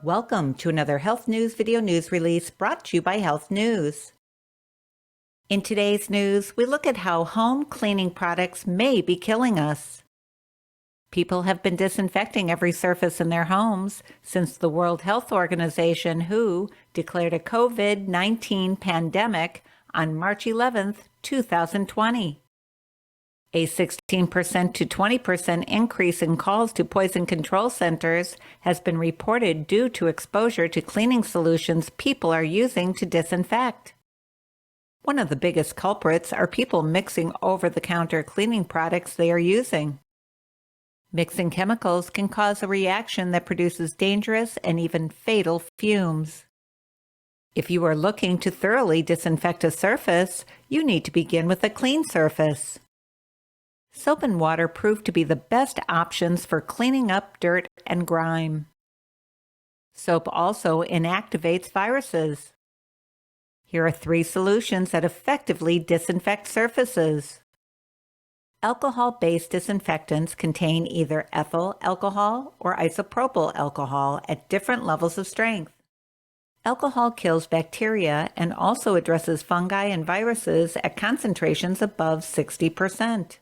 Welcome to another Health News video news release brought to you by Health News. In today's news, we look at how home cleaning products may be killing us. People have been disinfecting every surface in their homes since the World Health Organization, WHO, declared a COVID-19 pandemic on March 11, 2020. A 16% to 20% increase in calls to poison control centers has been reported due to exposure to cleaning solutions people are using to disinfect. One of the biggest culprits are people mixing over-the-counter cleaning products they are using. Mixing chemicals can cause a reaction that produces dangerous and even fatal fumes. If you are looking to thoroughly disinfect a surface, you need to begin with a clean surface. Soap and water prove to be the best options for cleaning up dirt and grime. Soap also inactivates viruses. Here are 3 solutions that effectively disinfect surfaces. Alcohol-based disinfectants contain either ethyl alcohol or isopropyl alcohol at different levels of strength. Alcohol kills bacteria and also addresses fungi and viruses at concentrations above 60%.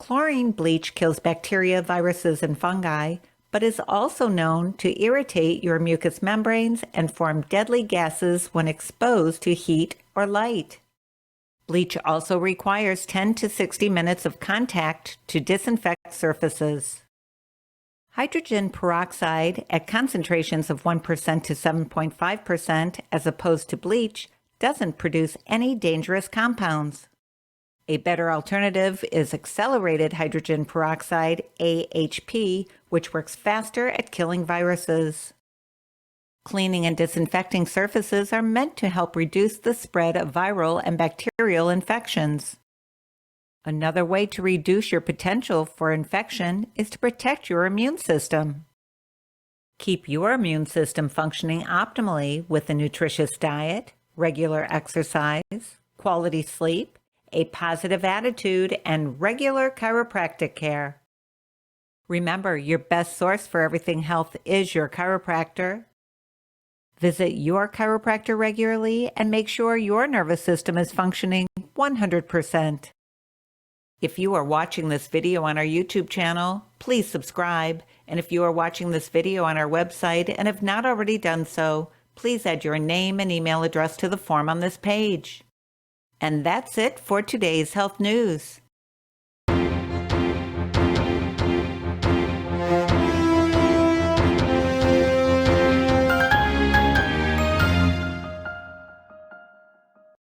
Chlorine bleach kills bacteria, viruses, and fungi, but is also known to irritate your mucous membranes and form deadly gases when exposed to heat or light. Bleach also requires 10 to 60 minutes of contact to disinfect surfaces. Hydrogen peroxide at concentrations of 1% to 7.5% as opposed to bleach doesn't produce any dangerous compounds. A better alternative is accelerated hydrogen peroxide, AHP, which works faster at killing viruses. Cleaning and disinfecting surfaces are meant to help reduce the spread of viral and bacterial infections. Another way to reduce your potential for infection is to protect your immune system. Keep your immune system functioning optimally with a nutritious diet, regular exercise, quality sleep, a positive attitude, and regular chiropractic care. Remember, your best source for everything health is your chiropractor. Visit your chiropractor regularly and make sure your nervous system is functioning 100%. If you are watching this video on our YouTube channel, please subscribe. And if you are watching this video on our website and have not already done so, please add your name and email address to the form on this page. And that's it for today's health news.